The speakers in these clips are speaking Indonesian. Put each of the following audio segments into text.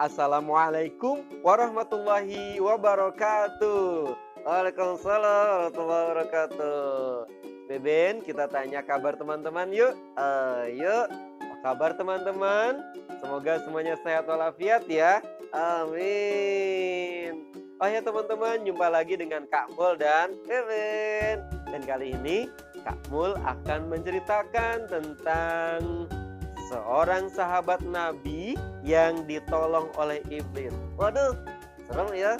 Assalamualaikum warahmatullahi wabarakatuh. Waalaikumsalam warahmatullahi wabarakatuh. Beben, kita tanya kabar teman-teman yuk. Yuk, apa kabar teman-teman? Semoga semuanya sehat walafiat ya. Amin. Oh ya teman-teman, jumpa lagi dengan Kak Mul dan Beben. Dan kali ini Kak Mul akan menceritakan tentang seorang sahabat Nabi yang ditolong oleh iblis. Waduh, serem ya.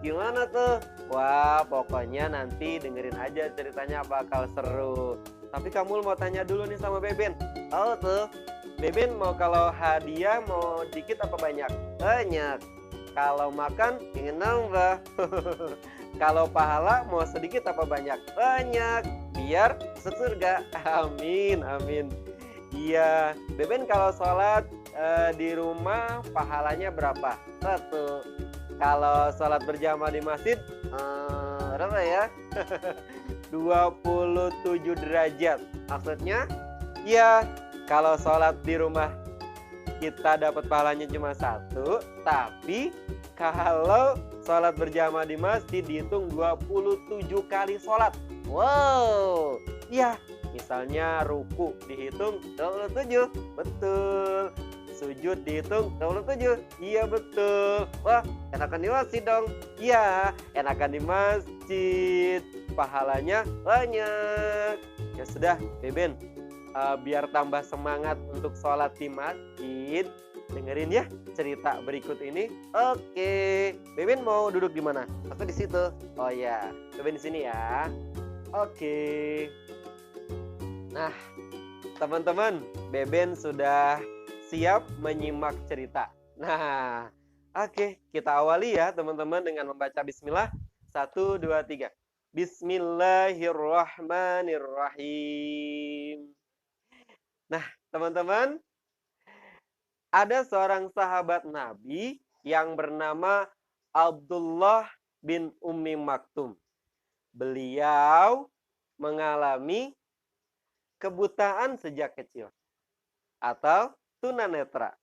Gimana tuh? Wah, pokoknya nanti dengerin aja ceritanya bakal seru. Tapi kamu mau tanya dulu nih sama Beben. Oh tuh, Beben mau kalau hadiah mau dikit apa banyak? Banyak. Kalau makan ingin nambah. Kalau pahala mau sedikit apa banyak? Banyak. Biar masuk surga. Amin, amin. Iya, Beben kalau sholat di rumah pahalanya berapa? 1. Kalau sholat berjamaah di masjid berapa ya? 27 derajat. Maksudnya, ya kalau sholat di rumah kita dapat pahalanya cuma 1, tapi kalau sholat berjamaah di masjid dihitung 27 kali sholat. Wow, iya. Misalnya ruku dihitung 27, betul. Sujud dihitung 27, iya betul. Wah, enakan di masjid dong. Iya, enakan di masjid. Pahalanya banyak. Ya sudah, Beben, biar tambah semangat untuk sholat di masjid, dengerin ya cerita berikut ini. Oke, Beben mau duduk di mana? Aku di situ. Oh ya, Beben di sini ya. Oke. Nah, teman-teman, Beben sudah siap menyimak cerita. Nah, oke, kita awali ya teman-teman dengan membaca bismillah. 1, 2, 3. Bismillahirrahmanirrahim. Nah, teman-teman, ada seorang sahabat Nabi yang bernama Abdullah bin Ummi Maktum. Beliau mengalami kebutaan sejak kecil atau tunanetra.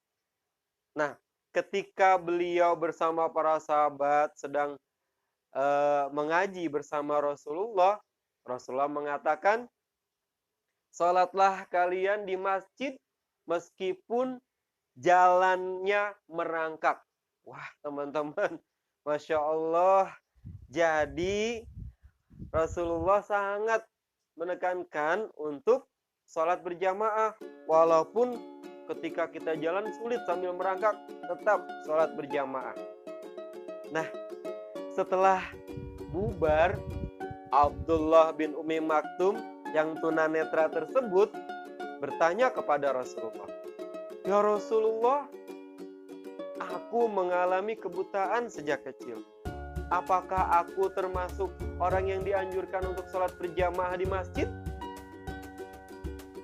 Nah, ketika beliau bersama para sahabat sedang mengaji bersama Rasulullah, Rasulullah mengatakan, "Salatlah kalian di masjid meskipun jalannya merangkak." Wah, teman-teman, Masya Allah. Jadi Rasulullah sangat menekankan untuk sholat berjamaah. Walaupun ketika kita jalan sulit sambil merangkak, tetap sholat berjamaah. Nah, setelah bubar, Abdullah bin Ummi Maktum yang tunanetra tersebut bertanya kepada Rasulullah, "Ya Rasulullah, aku mengalami kebutaan sejak kecil. Apakah aku termasuk orang yang dianjurkan untuk sholat berjamaah di masjid?"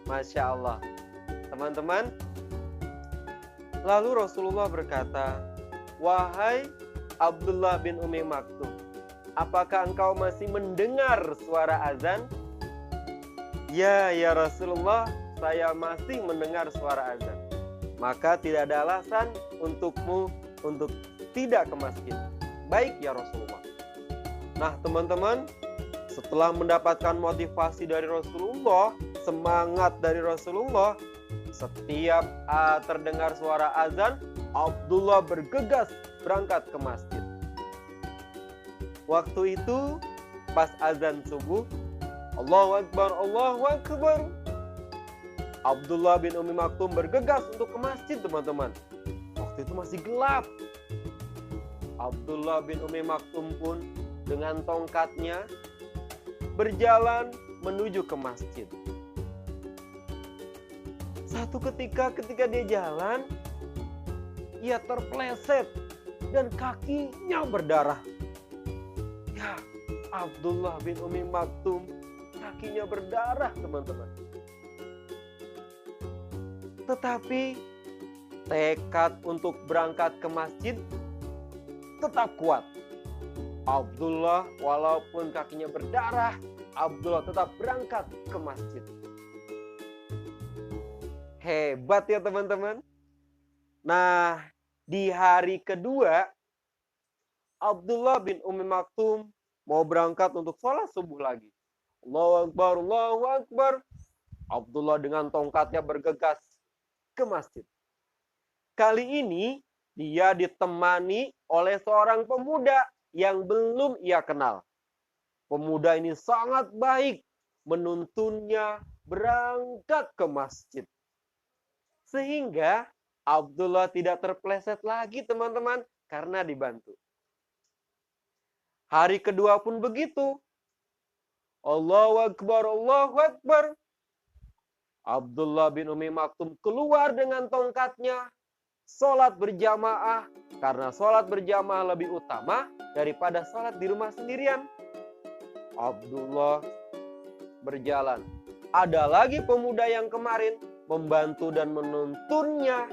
Masya Allah. Teman-teman, lalu Rasulullah berkata, "Wahai Abdullah bin Ummi Maktum, apakah engkau masih mendengar suara azan?" "Ya, ya Rasulullah, saya masih mendengar suara azan." "Maka tidak ada alasan untukmu untuk tidak ke masjid." "Baik ya Rasulullah." Nah teman-teman, setelah mendapatkan motivasi dari Rasulullah, semangat dari Rasulullah, setiap terdengar suara azan, Abdullah bergegas berangkat ke masjid. Waktu itu pas azan subuh, Allahu Akbar, Allahu Akbar, Abdullah bin Ummi Maktum bergegas untuk ke masjid teman-teman. Waktu itu masih gelap. Abdullah bin Ummi Maktum pun dengan tongkatnya berjalan menuju ke masjid. Satu ketika dia jalan, ia terpeleset dan kakinya berdarah. Ya, Abdullah bin Ummi Maktum kakinya berdarah teman-teman. Tetapi tekad untuk berangkat ke masjid tetap kuat. Abdullah walaupun kakinya berdarah, Abdullah tetap berangkat ke masjid. Hebat ya teman-teman. Nah, Di hari kedua, Abdullah bin Umi Maktum mau berangkat untuk sholat subuh lagi. Allahu Akbar, Allahu Akbar. Abdullah dengan tongkatnya bergegas ke masjid. Kali ini dia ditemani oleh seorang pemuda yang belum ia kenal. Pemuda ini sangat baik, menuntunnya berangkat ke masjid. Sehingga Abdullah tidak terpeleset lagi teman-teman karena dibantu. Hari kedua pun begitu. Allahu Akbar, Allahu Akbar. Abdullah bin Umi Maktum keluar dengan tongkatnya. Sholat berjamaah. Karena sholat berjamaah lebih utama daripada sholat di rumah sendirian. Abdullah berjalan. Ada lagi pemuda yang kemarin membantu dan menuntunnya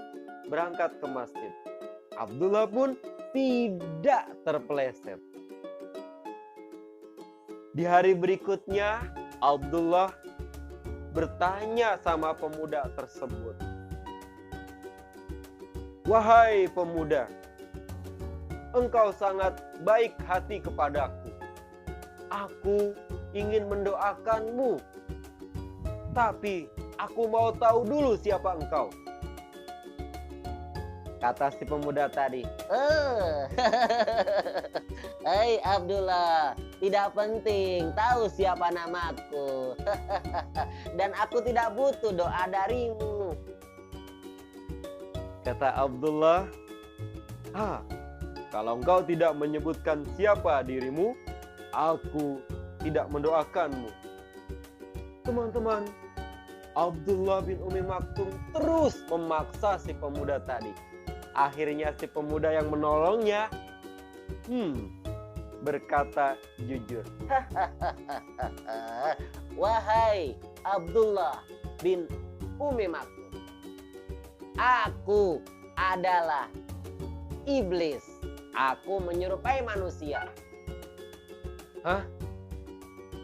berangkat ke masjid. Abdullah pun tidak terpeleset. Di hari berikutnya, Abdullah bertanya sama pemuda tersebut. Wahai pemuda, engkau sangat baik hati kepadaku. Aku ingin mendoakanmu. Tapi aku mau tahu dulu siapa engkau. Kata si pemuda tadi. Hei Abdullah, tidak penting tahu siapa namaku. Dan aku tidak butuh doa darimu. Kata Abdullah, kalau engkau tidak menyebutkan siapa dirimu, aku tidak mendoakanmu. Teman-teman, Abdullah bin Umi Maktum terus memaksa si pemuda tadi. Akhirnya si pemuda yang menolongnya berkata jujur. Wahai Abdullah bin Umi Maktum, aku adalah iblis. Aku menyerupai manusia. Hah?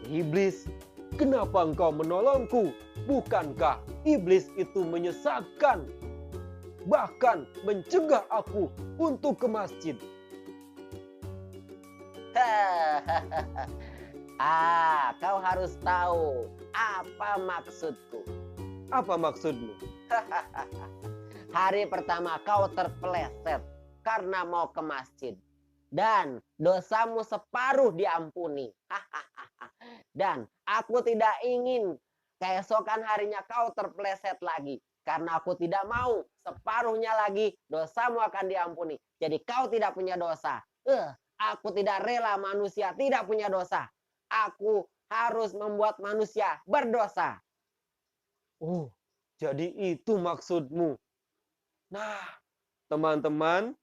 Iblis? Kenapa engkau menolongku? Bukankah iblis itu menyesatkan? Bahkan mencegah aku untuk ke masjid. Kau harus tahu apa maksudku. Apa maksudmu? Hari pertama kau terpeleset karena mau ke masjid. Dan dosamu separuh diampuni. Dan aku tidak ingin keesokan harinya kau terpeleset lagi. Karena aku tidak mau separuhnya lagi dosamu akan diampuni. Jadi kau tidak punya dosa. Aku tidak rela manusia tidak punya dosa. Aku harus membuat manusia berdosa. Oh, jadi itu maksudmu. Nah, teman-teman,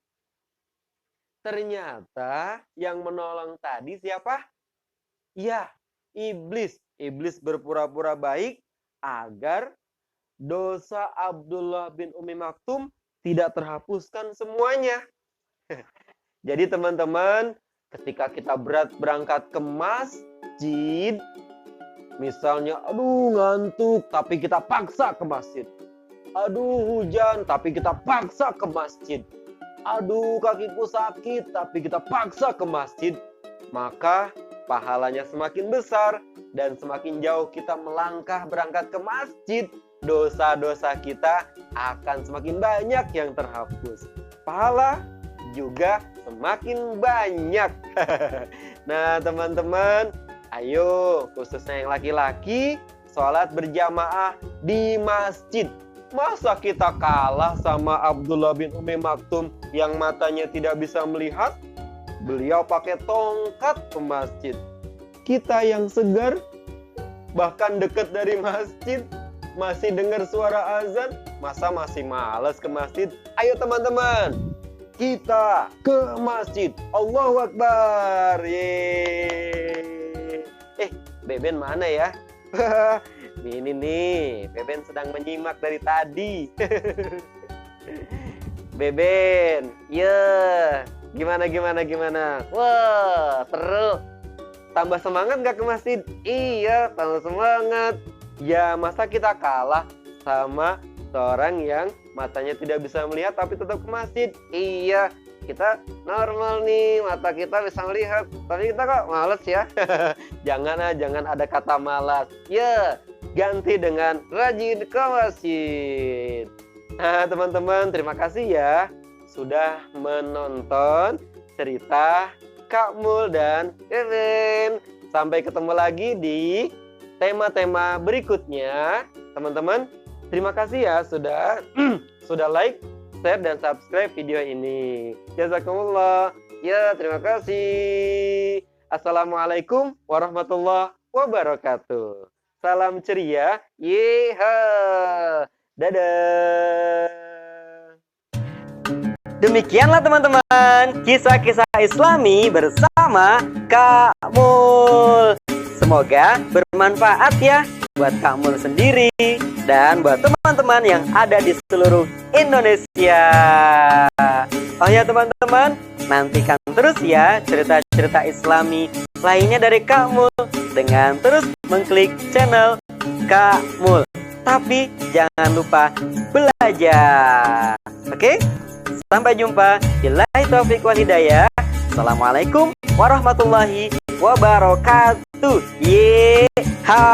ternyata yang menolong tadi siapa? Ya, iblis. Iblis berpura-pura baik agar dosa Abdullah bin Umi Maktum tidak terhapuskan semuanya. Jadi teman-teman, ketika kita berangkat ke masjid, misalnya aduh ngantuk tapi kita paksa ke masjid. Aduh hujan tapi kita paksa ke masjid. Aduh kakiku sakit tapi kita paksa ke masjid. Maka pahalanya semakin besar dan semakin jauh kita melangkah berangkat ke masjid, dosa-dosa kita akan semakin banyak yang terhapus. Pahala juga semakin banyak. Nah teman-teman, ayo khususnya yang laki-laki, sholat berjamaah di masjid. Masa kita kalah sama Abdullah bin Umi Maktum yang matanya tidak bisa melihat? Beliau pakai tongkat ke masjid. Kita yang segar, bahkan dekat dari masjid, masih dengar suara azan, masa masih malas ke masjid? Ayo teman-teman, kita ke masjid. Allahu Akbar. Yeay. Beben mana ya? Ini nih, Beben sedang menyimak dari tadi. Beben, gimana? Wah, seru. Tambah semangat gak ke masjid? Iya, tambah semangat. Ya, masa kita kalah sama seorang yang matanya tidak bisa melihat tapi tetap ke masjid. Iya, kita normal nih, mata kita bisa melihat, tapi kita kok males ya. Jangan ada kata malas. Ya, ganti dengan rajin ke masjid. Nah, teman-teman, terima kasih ya sudah menonton cerita Kak Mul dan Eren. Sampai ketemu lagi di tema-tema berikutnya. Teman-teman, terima kasih ya sudah like, share, dan subscribe video ini. Jazakumullah. Ya, terima kasih. Assalamualaikum warahmatullahi wabarakatuh. Salam ceria. Yeha. Dadah. Demikianlah teman-teman, kisah-kisah Islami bersama Kak Mul. Semoga bermanfaat ya buat Kak Mul sendiri dan buat teman-teman yang ada di seluruh Indonesia. Oh ya teman-teman, nantikan terus ya cerita-cerita Islami lainnya dari Kak Mul dengan terus mengklik channel Kak Mul. Tapi jangan lupa belajar. Oke? Sampai jumpa. Billahi taufiq wal hidayah. Assalamualaikum warahmatullahi wabarakatuh. Yeha.